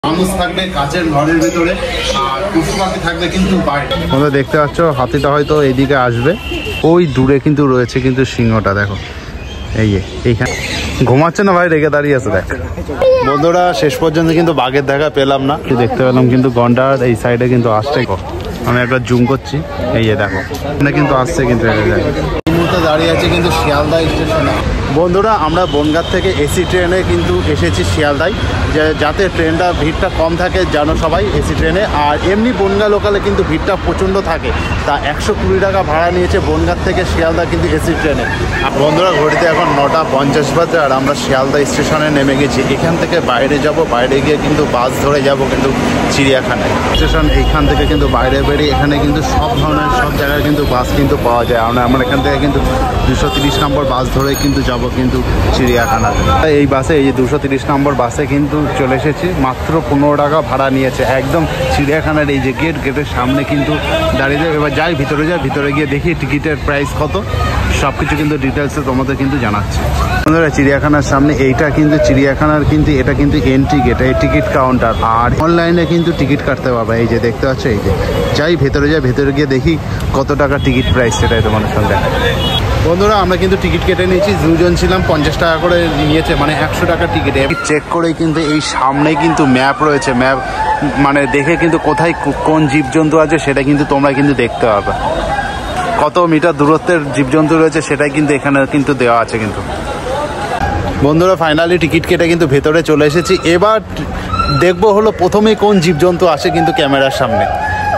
মানুষ থাকবে কাচের ঘরের ভিতরে আর পশু পাখি থাকবে কিন্তু বাইরে। তোমরা দেখতে পাচ্ছ হাতিটা হয়তো এইদিকে আসবে, ওই দূরে কিন্তু রয়েছে কিন্তু সিংহটা। দেখো এইখানে ঘুমাচ্ছে না ভাই, রেগে দাঁড়িয়ে আছে। দেখ বন্ধুরা, শেষ পর্যন্ত কিন্তু বাঘের দেখা পেলাম না, দেখতে পেলাম কিন্তু গন্ডার এই সাইডে কিন্তু আসছে। আমি একবার জুম করছি, এই যে দেখো এখানে কিন্তু আসছে কিন্তু। এই মুহূর্তে দাঁড়িয়ে আছে কিন্তু শিয়ালদা স্টেশনে। বন্ধুরা, আমরা বনগাঁ থেকে এসি ট্রেনে কিন্তু এসেছি শিয়ালদায়, যাতে ট্রেনটা ভিড়টা কম থাকে জানো সবাই এসি ট্রেনে। আর এমনি বনগাঁ লোকালে কিন্তু ভিড়টা প্রচণ্ড থাকে, তা 120 টাকা ভাড়া নিয়েছে বনগাঁ থেকে শিয়ালদা কিন্তু এসি ট্রেনে। আর বন্ধুরা, ঘড়িতে এখন 9:50 বাজে আর আমরা শিয়ালদা স্টেশনে নেমে গেছি। এখান থেকে বাইরে যাব, বাইরে গিয়ে কিন্তু বাস ধরে যাব কিন্তু চিড়িয়াখানায়। স্টেশন এইখান থেকে কিন্তু বাইরে বেরিয়ে এখানে কিন্তু সব ধরনের সব জায়গায় কিন্তু বাস কিন্তু পাওয়া যায়। আমরা এখান থেকে কিন্তু 230 নম্বর বাস ধরে কিন্তু যাব কিন্তু চিড়িয়াখানাতে। এই বাসে, এই যে 230 নম্বর বাসে কিন্তু চলে এসেছি। মাত্র 15 টাকা ভাড়া নিয়েছে, একদম চিড়িয়াখানার এই যে গেটের সামনে কিন্তু দাঁড়িয়ে যাবে। এবার যাই ভিতরে, ভিতরে গিয়ে দেখি টিকিটের প্রাইস কত, সব কিছু কিন্তু ডিটেলসে তোমাদের কিন্তু জানাচ্ছি। বন্ধুরা, চিড়িয়াখানার সামনে এইটা কিন্তু চিড়িয়াখানার কিন্তু এটা কিন্তু এন্ট্রি গেট, এই টিকিট কাউন্টার। আর অনলাইনে কিন্তু টিকিট কাটতে পারবে। এই যে দেখতে পাচ্ছ, এই যে যাই ভেতরে ভেতরে গিয়ে দেখি কত টাকা টিকিট প্রাইস, সেটাই তোমাদের সঙ্গে। বন্ধুরা, আমরা কিন্তু টিকিট কেটে নিয়েছি, দুজন ছিলাম, 50 টাকা করে নিয়েছে, মানে 100 টাকা টিকিট। চেক করে কিন্তু এই সামনে কিন্তু ম্যাপ রয়েছে, ম্যাপ মানে দেখে কিন্তু কোথায় কোন জীবজন্তু আছে সেটা কিন্তু তোমরা কিন্তু দেখতে পাবে। কত মিটার দূরত্বের জীবজন্তু রয়েছে সেটাই কিন্তু এখানে কিন্তু দেওয়া আছে কিন্তু। বন্ধুরা, ফাইনালি টিকিট কেটে কিন্তু ভেতরে চলে এসেছি। এবার দেখবো হলো প্রথমেই কোন জীবজন্তু আসে কিন্তু ক্যামেরার সামনে।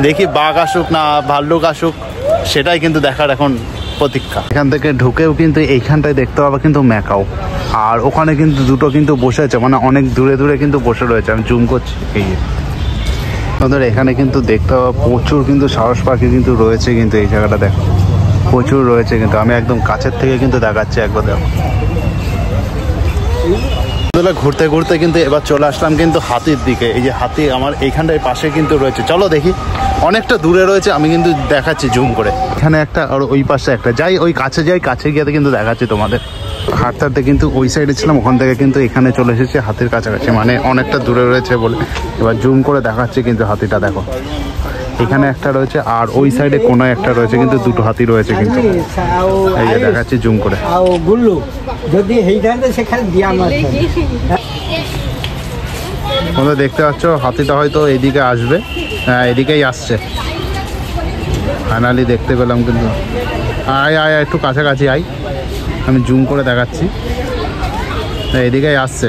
দেখি বাঘ আসুক না ভাল্লুক আসুক, সেটাই কিন্তু দেখার এখন প্রতীক্ষা। এখান থেকে ঢুকেও কিন্তু এইখানটায় দেখতে পাবো কিন্তু ম্যাকাও, আর ওখানে কিন্তু দুটো কিন্তু বসে আছে, মানে অনেক দূরে দূরে কিন্তু বসে রয়েছে। আমি জুম করছি, এই বন্ধুরা এখানে কিন্তু দেখতে পাবো প্রচুর কিন্তু সাহস পাখি কিন্তু রয়েছে কিন্তু এই জায়গাটা। দেখো প্রচুর রয়েছে কিন্তু, আমি একদম কাছের থেকে কিন্তু দেখাচ্ছি একবার। দেখো ঘুরতে ঘুরতে কিন্তু এবার চলে আসলাম কিন্তু হাতির দিকে। এই যে হাতি আমার এইখানটায় পাশে কিন্তু রয়েছে, চলো দেখি। অনেকটা দূরে রয়েছে, আমি কিন্তু দেখাচ্ছি জুম করে। এখানে একটা আর ওই পাশে একটা, যাই ওই কাছে যাই, কাছে গিয়ে কিন্তু দেখাচ্ছি তোমাদের। হাঁটতে হাঁটতে কিন্তু ওই সাইডে ছিলাম, ওখান থেকে কিন্তু এখানে চলে এসেছি হাতির কাছাকাছি, মানে অনেকটা দূরে রয়েছে বলে। এবার জুম করে দেখাচ্ছি কিন্তু হাতিটা। দেখো এখানে একটা রয়েছে আর ওই সাইডে কোনায় একটা রয়েছে, কিন্তু দুটো হাতি রয়েছে কিন্তু। এই যে দেখাচ্ছি জুম করে। তোমরা দেখতে পাচ্ছ হাতিটা হয়তো এদিকে আসবে, হ্যাঁ এদিকেই আসছে। ফাইনালি দেখতে পেলাম কিন্তু। আয় আয় একটু কাছাকাছি আয়, আমি জুম করে দেখাচ্ছি। এদিকেই আসছে।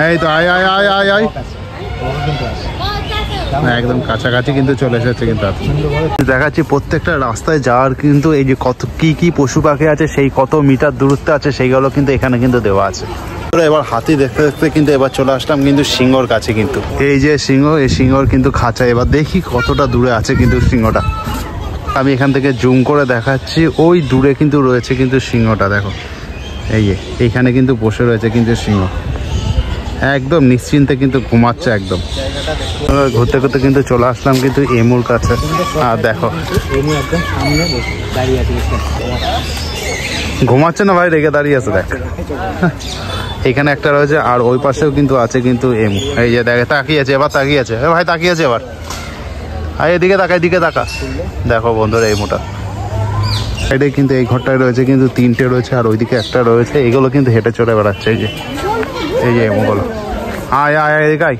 এই তো আয় আয় আয় আয় আয়, একদম কাছাকাছি কিন্তু চলে এসেছে কিন্তু। দেখাচ্ছি প্রত্যেকটা রাস্তায় যাওয়ার কিন্তু এই যে কত কি পশু পাখি আছে, সেই কত মিটার দূরত্বে আছে সেইগুলো কিন্তু এখানে কিন্তু দেওয়া আছে। এবার হাতি দেখতে দেখতে কিন্তু এবার চলে আসলাম কিন্তু সিংহর কাছে কিন্তু। এই যে সিংহ, এই সিংহর কিন্তু খাঁচা। এবার দেখি কতটা দূরে আছে কিন্তু সিংহটা। আমি এখান থেকে জুম করে দেখাচ্ছি, ওই দূরে কিন্তু রয়েছে কিন্তু সিংহটা। দেখো এই যে এইখানে কিন্তু বসে রয়েছে কিন্তু সিংহ, একদম নিশ্চিন্তে কিন্তু ঘুমাচ্ছে একদম। ঘুরতে ঘুরতে কিন্তু চলে আসলাম কিন্তু এমুর কাছে। আর দেখো ঘুমাচ্ছে না ভাই, রেগে দাঁড়িয়ে আছে। দেখ এখানে একটা রয়েছে আর ওই পাশেও কিন্তু আছে কিন্তু এমু। এই যে দেখে তাকিয়ে আছে, এবার তাকিয়ে আছে ভাই, তাকিয়ে আছে এবার। আর এদিকে তাকা, এদিকে তাকা। দেখো বন্ধুরা এমুটা এটাই কিন্তু এই ঘরটায় রয়েছে কিন্তু 3টে রয়েছে, আর ওইদিকে একটা রয়েছে। এগুলো কিন্তু হেঁটে চলে বেড়াচ্ছে। এই যে এমুগুলো আয় আয় আয় এদিকে আয়।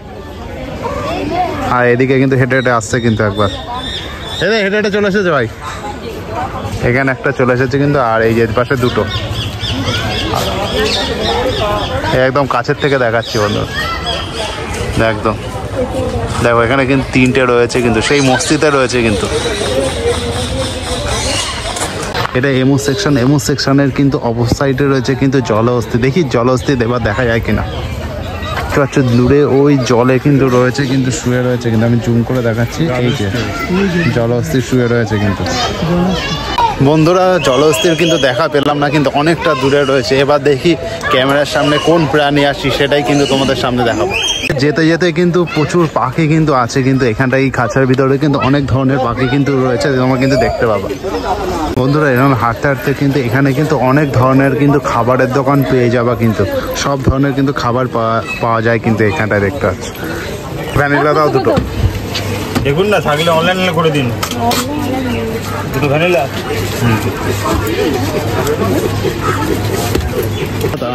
আর এদিকে কিন্তু হেঁটে হেঁটে আসছে কিন্তু একবার। হেঁটে হেঁটে চলে এসেছে ভাই, এখানে একটা চলে এসেছে কিন্তু। আর এই যে পাশে দুটো, একদম কাছের থেকে দেখাচ্ছি বন্ধু। একদম দেখো এখানে কিন্তু 3টে রয়েছে কিন্তু, সেই মস্তিতে রয়েছে কিন্তু। এটা এমু সেকশন। এমু সেকশনের কিন্তু অপোসাইডে রয়েছে কিন্তু জলহস্তি। দেখি জলহস্তি এবার দেখা যায় কিনা। দেখতে পাচ্ছ দূরে ওই জলে কিন্তু রয়েছে কিন্তু, শুয়ে রয়েছে কিন্তু। আমি জুম করে দেখাচ্ছি, এই যে জলহস্তি শুয়ে রয়েছে কিন্তু। বন্ধুরা জলহস্তির কিন্তু দেখা পেলাম না, কিন্তু অনেকটা দূরে রয়েছে। এবার দেখি ক্যামেরার সামনে কোন প্রাণী আসি সেটাই কিন্তু তোমাদের সামনে দেখাবো। যেতে যেতে কিন্তু প্রচুর পাখি কিন্তু আছে, কিন্তু এখানটা এই খাঁচার ভিতরে কিন্তু অনেক ধরনের পাখি কিন্তু রয়েছে, তোমরা কিন্তু দেখতে পাবা। বন্ধুরা এরকম হাঁটতে হাঁটতে কিন্তু এখানে কিন্তু অনেক ধরনের কিন্তু খাবারের দোকান পেয়ে যাবা, কিন্তু সব ধরনের কিন্তু খাবার পাওয়া যায় কিন্তু এখানটায় দেখতে পাচ্ছি। ভ্যানিলা দাও দুটো। দেখুন না, থাকলে অনলাইন করে দিন দুটো ভ্যানিলা।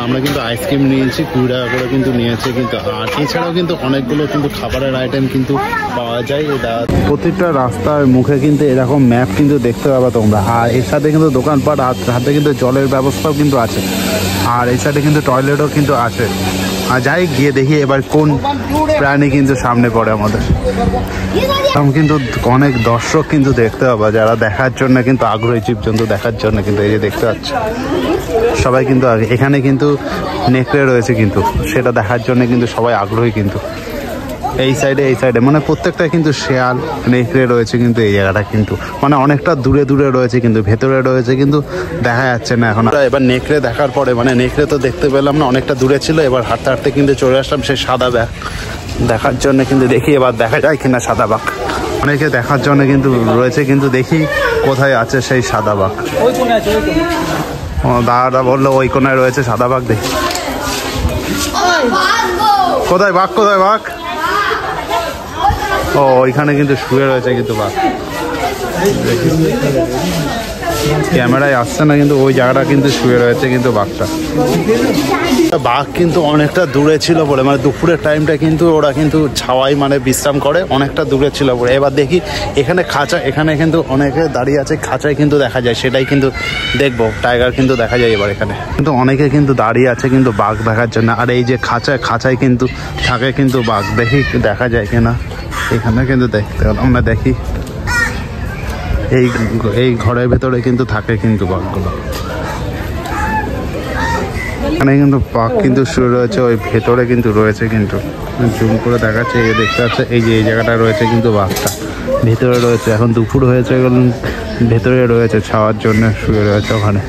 আমরা কিন্তু আইসক্রিম নিয়েছি 20 টাকা করে কিন্তু নিয়েছে কিন্তু, আর এছাড়াও কিন্তু অনেকগুলো কিন্তু খাবারের আইটেম কিন্তু পাওয়া যায়। প্রত্যেকটা রাস্তার মুখে কিন্তু এরকম ম্যাপ কিন্তু দেখতে পাবা তোমরা, আর এর সাথে কিন্তু দোকানপাট হাতে কিন্তু জলের ব্যবস্থাও কিন্তু আছে, আর এই সাইডে কিন্তু টয়লেটও কিন্তু আছে। আর যাই গিয়ে দেখি এবার কোন প্রাণী কিন্তু সামনে পড়ে আমাদের। কিন্তু অনেক দর্শক কিন্তু দেখতে পাবা যারা দেখার জন্য কিন্তু আগ্রহী, জীবজন্তু দেখার জন্য কিন্তু এই যে দেখতে পাচ্ছি সবাই কিন্তু এখানে কিন্তু নেকড়ে রয়েছে কিন্তু সেটা দেখার জন্য কিন্তু সবাই আগ্রহী। কিন্তু এই সাইডে মানে প্রত্যেকটা কিন্তু শেয়াল নেকড়ে রয়েছে কিন্তু এই জায়গাটা কিন্তু মানে অনেকটা দূরে দূরে রয়েছে, কিন্তু ভেতরে রয়েছে কিন্তু দেখা যাচ্ছে না এখন। এবার নেকড়ে দেখার পরে মানে নেকড়ে তো দেখতে পেলাম না, অনেকটা দূরে ছিল। এবার হাঁটতে হাঁটতে কিন্তু চলে আসলাম সেই সাদা বাঘ দেখার জন্য, কিন্তু দেখি এবার দেখা যায় কিনা সাদা বাঘ। অনেকে দেখার জন্য কিন্তু রয়েছে, কিন্তু দেখি কোথায় আছে সেই সাদা বাঘ। দাদা বললো ওই কোনায় রয়েছে সাদা বাঘ, দেখি কোথায় বাঘ, কোথায় বাঘ? ও ওইখানে কিন্তু শুয়ে রয়েছে কিন্তু বাঘ, ক্যামেরায় আসছে না কিন্তু ওই জায়গাটা কিন্তু শুয়ে রয়েছে কিন্তু বাঘটা। বাঘ কিন্তু অনেকটা দূরে ছিল বলে মানে দুপুরের টাইমটা কিন্তু ওরা কিন্তু ছাওয়াই মানে বিশ্রাম করে, অনেকটা দূরে ছিল বলে। এবার দেখি এখানে খাঁচা, এখানে কিন্তু অনেকে দাঁড়িয়ে আছে খাঁচায় কিন্তু দেখা যায়, সেটাই কিন্তু দেখবো। টাইগার কিন্তু দেখা যায় এবার এখানে, কিন্তু অনেকে কিন্তু দাঁড়িয়ে আছে কিন্তু বাঘ দেখার জন্য। আর এই যে খাঁচায় কিন্তু থাকে কিন্তু বাঘ, দেখি দেখা যায় কিনা এখানে কিন্তু দেখতে আমরা দেখি এই ঘরের ভেতরে কিন্তু থাকে কিন্তু বাঘগুলো। এখানে কিন্তু বাঘ কিন্তু শুরু রয়েছে ওই ভেতরে কিন্তু রয়েছে, কিন্তু জুম করে দেখাচ্ছে এই দেখতে পাচ্ছে এই যে এই জায়গাটা রয়েছে কিন্তু বাঘটা ভেতরে রয়েছে। এখন দুপুর হয়েছে, ভেতরে রয়েছে ছাওয়ার জন্য শুয়ে রয়েছে ওখানে।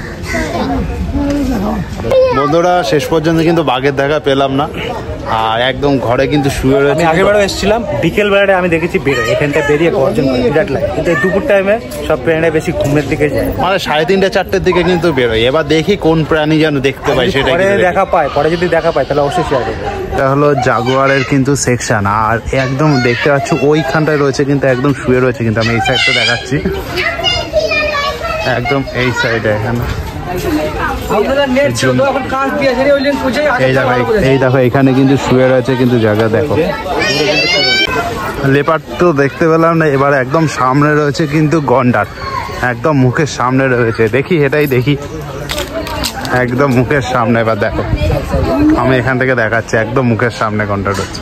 বন্ধুরা শেষ পর্যন্ত কিন্তু বাঘের দেখা পেলাম না, আর একদম ঘরে কিন্তু শুয়ে রয়েছে। আমি আগের বারও এসেছিলাম, বিকেল বেলায় আমি দেখেছি বেরোয় এখানটা বেরিয়ে গর্জন করে বিরাট লাগে, কিন্তু দুপুর টাইমে সব প্রাণীরা বেশি ঘুমের দিকে যায়, মানে 3:30 4টের দিকে কিন্তু বেরোয়। এবার দেখি কোন প্রাণী যেন দেখতে পাই, সেটা দেখা পায়। পরে যদি দেখা পায় তাহলে অবশ্যই শেয়ার করবো। এটা হলো জাগুয়ারের কিন্তু সেকশন, আর একদম দেখতে পাচ্ছ ওইখানটায় রয়েছে কিন্তু একদম শুয়ে রয়েছে। কিন্তু আমি এই সাইডটা দেখাচ্ছি, একদম এই সাইডে এখানে এই দেখো এখানে কিন্তু শুয়ে রয়েছে কিন্তু জায়গা দেখো। লেপার্ড তো দেখতে পেলাম না, এবার একদম সামনে রয়েছে কিন্তু গন্ডার, একদম মুখের সামনে রয়েছে। দেখি এটাই দেখি, একদম মুখের সামনে। এবার দেখো আমি এখান থেকে দেখাচ্ছি, একদম মুখের সামনে গন্ডার রয়েছে।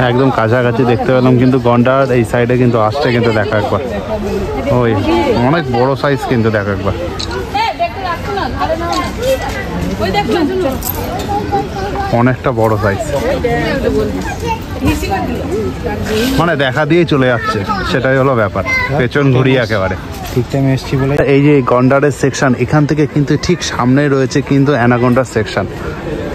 একদম কাছাকাছি দেখতে পেলাম কিন্তু গন্ডার এই সাইডে কিন্তু আসছে কিন্তু দেখা একবার, ওই অনেক বড় সাইজ কিন্তু দেখা একবার। অনেকটা বড় সাইজ, মানে দেখা দিয়েই চলে যাচ্ছে, সেটাই হলো ব্যাপার। পেছন ঘুরিয়ে একেবারে ঠিক টাইমে এসছি বলে। এই যে গন্ডারের সেকশন এখান থেকে কিন্তু ঠিক সামনে রয়েছে কিন্তু অ্যানাকোন্ডার সেকশন।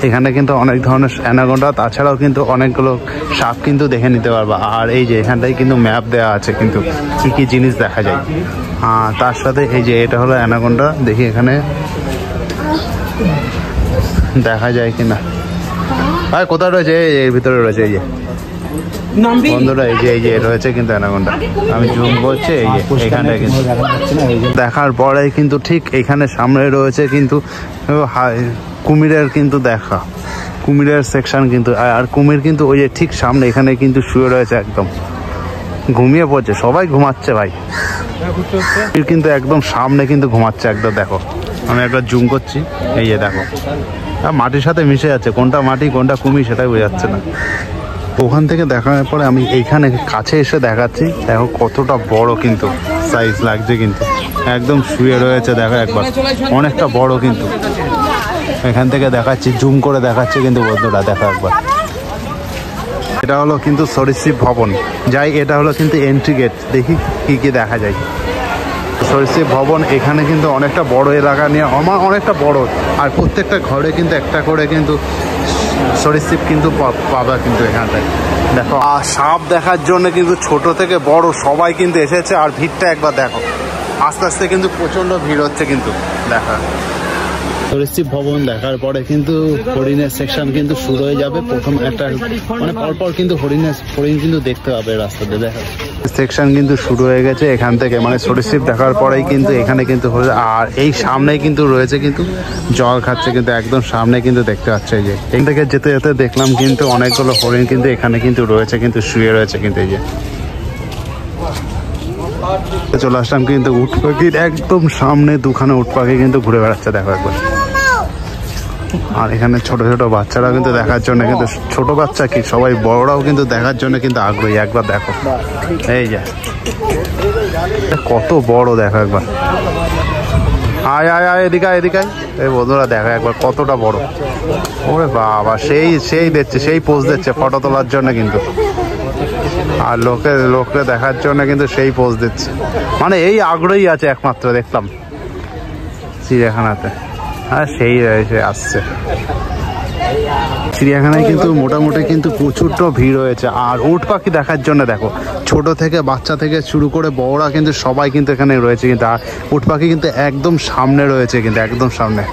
এখানে কিন্তু অনেক ধরনের অ্যানাকোন্ডা, তাছাড়াও কিন্তু অনেকগুলো সাপ কিন্তু দেখে নিতে পারবা। আর এই যে এখানটায় কিন্তু ম্যাপ দেওয়া আছে কিন্তু কি কি জিনিস দেখা যায়। তার সাথে এই যে এটা হলো অ্যানাকোন্ডা, দেখি এখানে দেখা যায় কিনা। আর কোথায় রয়েছে? এর ভিতরে রয়েছে এই যে বন্ধুরা, এই যে রয়েছে কিন্তু অ্যানাকোন্ডা। আমি জুম করছি, এই যে এখানে কিন্তু দেখার পরে কিন্তু ঠিক এখানে সামনে রয়েছে কিন্তু কুমিরের কিন্তু দেখা, কুমিরের সেকশন কিন্তু। আর কুমির কিন্তু ওই যে ঠিক সামনে এখানে কিন্তু শুয়ে রয়েছে, একদম ঘুমিয়ে পড়ছে, সবাই ঘুমাচ্ছে ভাই। কিন্তু একদম সামনে কিন্তু ঘুমাচ্ছে একদম, দেখো আমি একবার জুম করছি, এই যে দেখো মাটির সাথে মিশে যাচ্ছে, কোনটা মাটি কোনটা কুমির সেটাই বোঝা যাচ্ছে না। ওখান থেকে দেখানোর পরে আমি এইখানে কাছে এসে দেখাচ্ছি, দেখো কতটা বড় কিন্তু সাইজ লাগছে, কিন্তু একদম শুয়ে রয়েছে দেখো একবার, অনেকটা বড় কিন্তু। এখান থেকে দেখাচ্ছি, জুম করে দেখাচ্ছে কিন্তু বন্ধুরা, দেখো একবার এটা হলো কিন্তু সরীসৃপ ভবন যাই, এটা হলো কিন্তু এন্ট্রি গেট। দেখি কি কি দেখা যায়। সরীসৃপ ভবন এখানে কিন্তু অনেকটা বড় এলাকা নিয়ে, আমার অনেকটা বড়, আর প্রত্যেকটা ঘরে কিন্তু একটা করে কিন্তু সরীসৃপ কিন্তু পাবা কিন্তু এখানটায়। দেখো, আর সাপ দেখার জন্য কিন্তু ছোট থেকে বড় সবাই কিন্তু এসেছে। আর ভিড়টা একবার দেখো, আস্তে আস্তে কিন্তু প্রচণ্ড ভিড় হচ্ছে কিন্তু দেখা। সরীসৃপ ভবন দেখার পরে কিন্তু হরিণের সেকশন কিন্তু শুরু হয়ে যাবে। প্রথম একটা মানে পরপর কিন্তু হরিণ কিন্তু দেখতে পাবে রাস্তাতে। দেখা সেকশন কিন্তু শুরু হয়ে গেছে এখান থেকে, মানে সরীসৃপ দেখার পরেই কিন্তু এখানে কিন্তু আর এই সামনেই কিন্তু রয়েছে কিন্তু জল খাচ্ছে কিন্তু একদম সামনে কিন্তু দেখতে পাচ্ছে। এই যে এখান থেকে যেতে যেতে দেখলাম কিন্তু অনেকগুলো হরিণ কিন্তু এখানে কিন্তু রয়েছে, কিন্তু শুয়ে রয়েছে কিন্তু। এই যে চলে আসলাম কিন্তু উট পাখির একদম সামনে, দুখানে উট পাখি কিন্তু ঘুরে বেড়াচ্ছে দেখো একবার। আর এখানে ছোট ছোট বাচ্চারা কিন্তু দেখার জন্য, কিন্তু ছোট বাচ্চা কি সবাই বড়রাও কিন্তু দেখার জন্য কিন্তু আগ্রহী। একবার দেখো, এই যে কত বড় দেখো একবার। আয় আয় আয় এদিকে এদিকে, এই বন্ধুরা দেখো একবার কতটা বড়। ওরে বাবা, সেই দেখছে, সেই পোজ দিচ্ছে ফটো তোলার জন্য কিন্তু। আর লোকে দেখার জন্য কিন্তু সেই পোজ দিচ্ছে, মানে এই আগ্রহী আছে একমাত্র দেখলাম চিড়িয়াখানাতে। আর সেই আসছে চিড়িয়াখানায় কিন্তু মোটামুটি কিন্তু প্রচুরটা ভিড় হয়েছে। আর উট পাখি দেখার জন্য দেখো, ছোট থেকে বাচ্চা থেকে শুরু করে বড়রা কিন্তু সবাই কিন্তু এখানে রয়েছে কিন্তু। আর উট পাখি কিন্তু একদম সামনে রয়েছে কিন্তু, একদম সামনে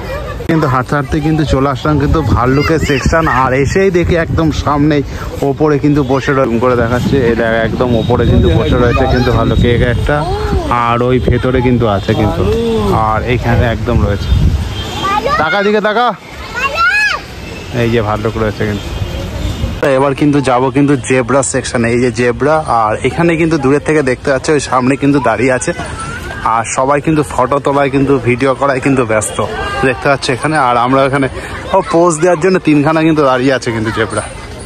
কিন্তু হাঁটতে হাঁটতে কিন্তু চলে আসলাম কিন্তু ভাল্লুকের সেকশন। আর এসেই দেখি একদম সামনেই ওপরে কিন্তু বসে করে দেখাচ্ছে, এটা একদম ওপরে কিন্তু বসে রয়েছে কিন্তু ভাল্লুক একটা। আর ওই ভেতরে কিন্তু আছে কিন্তু, আর এইখানে একদম রয়েছে। টাকা দিকে টাকা, এই যে ভাল্লুক রয়েছে কিন্তু। এবার কিন্তু যাব কিন্তু জেব্রা সেকশনে। এই যে জেব্রা, আর এখানে কিন্তু দূরের থেকে দেখতে পাচ্ছে ওই সামনে কিন্তু দাঁড়িয়ে আছে। আর সবাই কিন্তু ফটো তোলায় কিন্তু ভিডিও করায় কিন্তু ব্যস্ত দেখতে পাচ্ছে এখানে। আর আমরা এখানে পোজ দেওয়ার জন্য তিনখানা কিন্তু দাঁড়িয়ে আছে কিন্তু জেব্রা।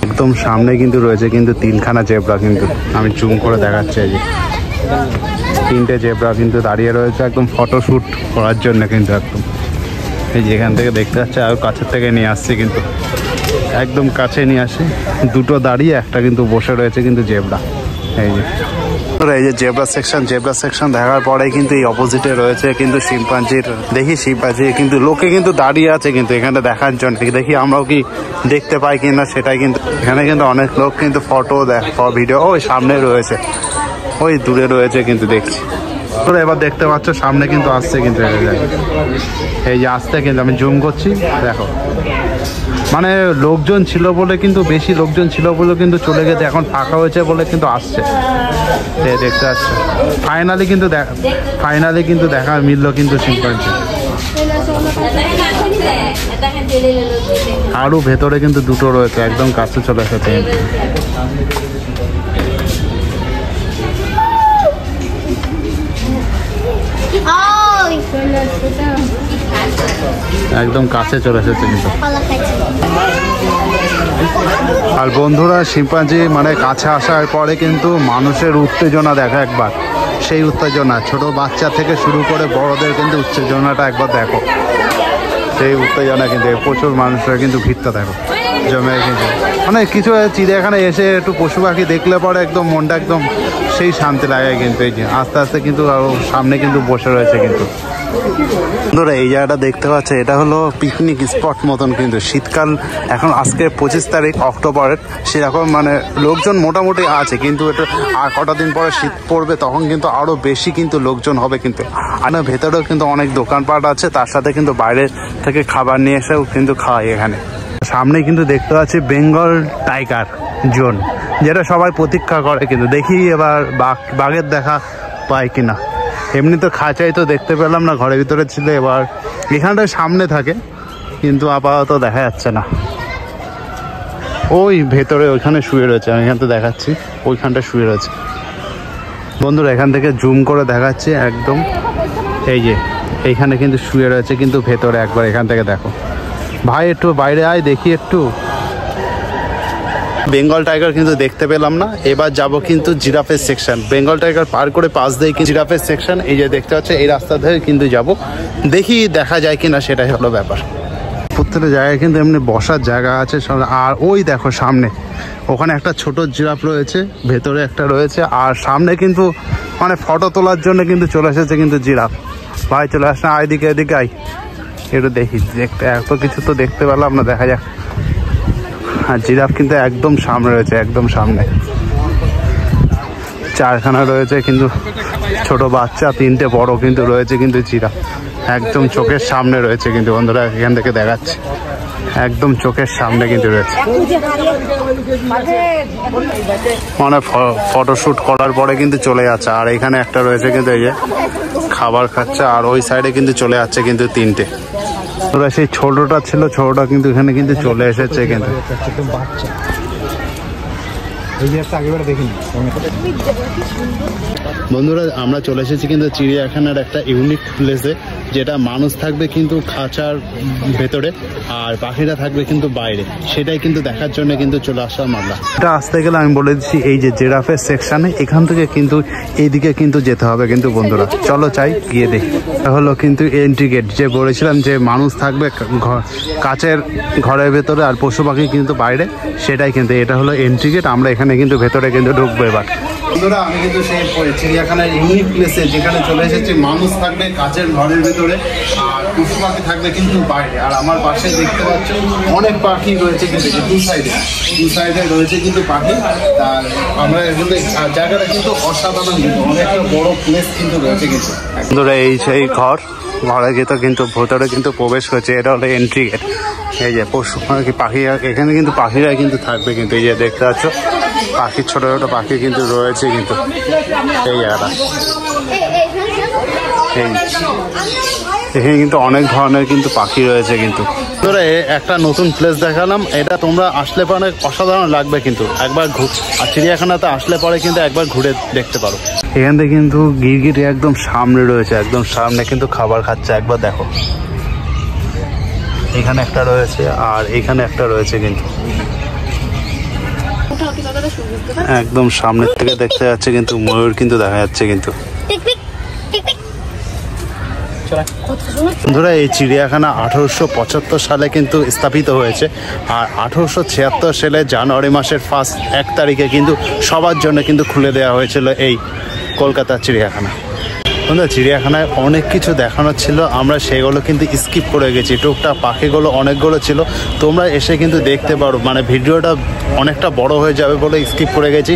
একদম সামনে কিন্তু রয়েছে কিন্তু তিনখানা জেব্রা কিন্তু, আমি জুম করে দেখাচ্ছি। এই যে তিনটে জেব্রা কিন্তু দাঁড়িয়ে রয়েছে একদম ফটোশ্যুট করার জন্য কিন্তু একদম। এই যে এখান থেকে দেখতে পাচ্ছে, আর কাছের থেকে নিয়ে আসছি কিন্তু, একদম কাছে নিয়ে আসি। দুটো দাঁড়িয়ে, একটা কিন্তু বসে রয়েছে কিন্তু জেব্রা। এই যে জেব্রা সেকশন দেখার পরে কিন্তু এই অপোজিটে রয়েছে কিন্তু শিম্পাঞ্জির। দেখি শিম্পাঞ্জি কিন্তু লোকে কিন্তু দাঁড়িয়ে আছে কিন্তু এখানে দেখার জন্য। দেখি আমরাও কি দেখতে পাই কিনা সেটাই কিন্তু। এখানে কিন্তু অনেক লোক কিন্তু ফটো ভিডিও ওই সামনে রয়েছে, ওই দূরে রয়েছে কিন্তু দেখছি। তোরা এবার দেখতে পাচ্ছ সামনে কিন্তু আসছে কিন্তু, এই যে আসতে কিন্তু আমি জুম করছি দেখো। মানে লোকজন ছিল বলে কিন্তু, বেশি লোকজন ছিল বলে কিন্তু চলে গেছে, এখন ফাঁকা হয়েছে বলে কিন্তু আসছে। দেখতে পাচ্ছ ফাইনালি কিন্তু দেখা মিললো কিন্তু শিম্পাঞ্জি। আরও ভেতরে কিন্তু দুটো রয়েছে, একদম কাছে চলে এসেছে। একদম কাছে চলে এসেছে কিন্তু। আর বন্ধুরা শিম্পাঞ্জি মানে কাছে আসার পরে কিন্তু মানুষের উত্তেজনা দেখা একবার, সেই উত্তেজনা ছোট বাচ্চা থেকে শুরু করে বড়দের কিন্তু উত্তেজনাটা একবার দেখো। সেই উত্তেজনা কিন্তু প্রচুর মানুষের কিন্তু ভিড়টা দেখো জমে কিন্তু। মানে কিছু চিড়িয়াখানায় এসে একটু পশু পাখি দেখলে পরে একদম মনটা একদম সেই শান্তি লাগে কিন্তু। এই যে আস্তে আস্তে কিন্তু আরও সামনে কিন্তু বসে রয়েছে কিন্তু। বন্ধুরা এই জায়গাটা দেখতে পাচ্ছে, এটা হলো পিকনিক স্পট মতন কিন্তু। শীতকাল এখন আজকে 25 তারিখ অক্টোবরের, সেরকম মানে লোকজন মোটামুটি আছে কিন্তু। এটা আর কটা দিন পরে শীত পড়বে, তখন কিন্তু আরও বেশি কিন্তু লোকজন হবে কিন্তু। আর ভেতরেও কিন্তু অনেক দোকানপাট আছে, তার সাথে কিন্তু বাইরে থেকে খাবার নিয়ে এসেও কিন্তু খাওয়াই এখানে। সামনে কিন্তু দেখতে পাচ্ছি বেঙ্গল টাইগার জোন, যেটা সবাই প্রতীক্ষা করে কিন্তু। দেখি এবার বাঘের দেখা পাই কিনা। এমনি তো খাঁচাই তো দেখতে পেলাম না, ঘরের ভিতরে ছিল। এবার এখানটায় সামনে থাকে কিন্তু আপাতত দেখা যাচ্ছে না। ওই ভেতরে ওইখানে শুয়ে রয়েছে, আমি এখান থেকে দেখাচ্ছি, ওইখানটা শুয়ে রয়েছে বন্ধুরা। এখান থেকে জুম করে দেখাচ্ছি একদম, এই যে এইখানে কিন্তু শুয়ে রয়েছে কিন্তু ভেতরে। একবার এখান থেকে দেখো ভাই, একটু বাইরে আয় দেখি একটু। বেঙ্গল টাইগার কিন্তু দেখতে পেলাম না। এবার যাব কিন্তু জিরাফের সেকশন। বেঙ্গল টাইগার পার করে পাশ দিয়ে কিন্তু জিরাফের সেকশন, এই যে দেখতে পাচ্ছে এই রাস্তা ধরে কিন্তু যাব। দেখি দেখা যায় কিনা, সেটাই হলো ব্যাপার। প্রত্যেকটা জায়গায় কিন্তু এমনি বসার জায়গা আছে। আর ওই দেখো সামনে ওখানে একটা ছোট জিরাফ রয়েছে, ভেতরে একটা রয়েছে, আর সামনে কিন্তু মানে ফটো তোলার জন্য কিন্তু চলে এসেছে কিন্তু জিরাফ। ভাই চলে আস না, এদিকে এদিকে আই, একটু দেখি দেখতে, এত কিছু তো দেখতে পেলাম না, দেখা যাক। আর জিরাফ কিন্তু একদম সামনে রয়েছে, একদম সামনে চারখানা রয়েছে, কিন্তু ছোট বাচ্চা, তিনটে বড় কিন্তু রয়েছে কিন্তু জিরাফ একদম চোখের সামনে রয়েছে কিন্তু বন্ধুরা, এখান থেকে দেখাচ্ছে একদম চোখের সামনে কিন্তু রয়েছে। মানে ফটোশুট করার পরে কিন্তু চলে যাচ্ছে। আর এখানে একটা রয়েছে কিন্তু এই যে খাবার খাচ্ছে, আর ওই সাইডে কিন্তু চলে যাচ্ছে কিন্তু তিনটে। ওরা সেই ছোটটা ছিল, ছোটটা কিন্তু এখানে কিন্তু চলে এসেছে কিন্তু। বন্ধুরা আমরা চলে এসেছি কিন্তু চিড়িয়াখানার একটা ইউনিক প্লেসে, যেটা মানুষ থাকবে কিন্তু খাঁচার ভেতরে আর পাখিরা থাকবে কিন্তু বাইরে, সেটাই কিন্তু দেখার জন্য কিন্তু চলে আসলাম আমরা। এটা আসতে গেলে আমি বলে দিচ্ছি এই যে জিরাফের সেকশনে, এখান থেকে কিন্তু এইদিকে কিন্তু যেতে হবে কিন্তু বন্ধুরা। চলো চাই গিয়ে দেখি। এটা হলো কিন্তু এন্ট্রি গেট, যে বলেছিলাম যে মানুষ থাকবে কাচের ঘরের ভেতরে আর পশু পাখি কিন্তু বাইরে, সেটাই কিন্তু এটা হলো এন্ট্রি গেট। আমরা এখানে কিন্তু ভেতরে কিন্তু ঢুকবো এবার। বন্ধুরা আমি কিন্তু সেই চিড়িয়াখানার ইউনিক প্লেসে, যেখানে চলে এসেছি মানুষ থাকবে কাচের ঘরের ভিতরে আর পশু পাখি থাকবে কিন্তু বাইরে। আর আমার পাশে দেখতে পাচ্ছ অনেক পাখি রয়েছে কিন্তু দু সাইডে রয়েছে কিন্তু পাখি। আর আমরা কিন্তু জায়গাটা কিন্তু অসাধারণ, কিন্তু অনেকটা বড় প্লেস কিন্তু রয়েছে কিন্তু। বন্ধুরা এই সেই ঘরে কিন্তু ভেতরে কিন্তু প্রবেশ করেছে, এটা হলো এন্ট্রি গেট। এই যে পশু পাখি এখানে কিন্তু পাখিরা কিন্তু থাকবে কিন্তু, এই যে দেখতে পাচ্ছ পাখির ছোট ছোট পাখি কিন্তু রয়েছে কিন্তু এই জায়গাটা। এখানে কিন্তু অনেক ধরনের কিন্তু পাখি রয়েছে কিন্তু। ধরে একটা নতুন প্লেস দেখালাম, এটা তোমরা আসলে পরে অসাধারণ লাগবে কিন্তু, একবার আর চিড়িয়াখানাতে আসলে পরে কিন্তু একবার ঘুরে দেখতে পারো। এখান থেকে কিন্তু গিরগিটি একদম সামনে রয়েছে, একদম সামনে কিন্তু খাবার খাচ্ছে, একবার দেখো। এখানে একটা রয়েছে আর এখানে একটা রয়েছে কিন্তু একদম সামনের থেকে দেখতে যাচ্ছে কিন্তু ময়ূর কিন্তু দেখা যাচ্ছে কিন্তু। বন্ধুরা এই চিড়িয়াখানা 1875 সালে কিন্তু স্থাপিত হয়েছে, আর 1876 সালে জানুয়ারি মাসের 1 তারিখে কিন্তু সবার জন্য কিন্তু খুলে দেওয়া হয়েছিল এই কলকাতার চিড়িয়াখানা। বন্ধুরা চিড়িয়াখানায় অনেক কিছু দেখানোর ছিল, আমরা সেগুলো কিন্তু স্কিপ করে গেছি। টুকটাক পাখিগুলো অনেকগুলো ছিল, তোমরা এসে কিন্তু দেখতে পারো। মানে ভিডিওটা অনেকটা বড় হয়ে যাবে বলে স্কিপ করে গেছি।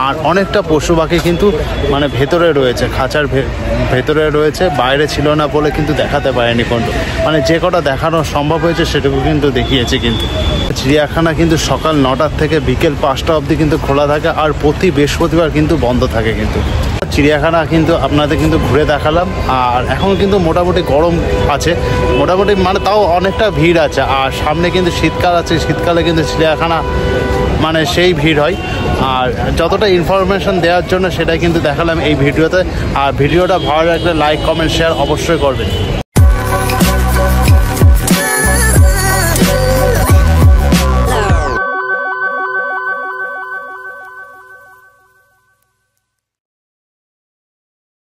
আর অনেকটা পশু পাখি কিন্তু মানে ভেতরে রয়েছে, খাঁচার ভেতরে রয়েছে, বাইরে ছিল না বলে কিন্তু দেখাতে পারেনি কিন্তু। মানে যে কটা দেখানো সম্ভব হয়েছে সেটুকু কিন্তু দেখিয়েছে কিন্তু। চিড়িয়াখানা কিন্তু সকাল 9টার থেকে বিকেল 5টা অবধি কিন্তু খোলা থাকে, আর প্রতি বৃহস্পতিবার কিন্তু বন্ধ থাকে কিন্তু। চিড়িয়াখানা কিন্তু আপনাদের কিন্তু ঘুরে দেখালাম। আর এখন কিন্তু মোটামুটি গরম আছে, মোটামুটি মানে তাও অনেকটা ভিড় আছে। আর সামনে কিন্তু শীতকাল আছে, শীতকালে কিন্তু চিড়িয়াখানা মানে সেই ভিড় হয়। আর যতটা ইনফরমেশন দেওয়ার জন্য সেটাই কিন্তু দেখালাম এই ভিডিওতে। আর ভিডিওটা ভালো লাগলে লাইক কমেন্ট শেয়ার অবশ্যই করবেন।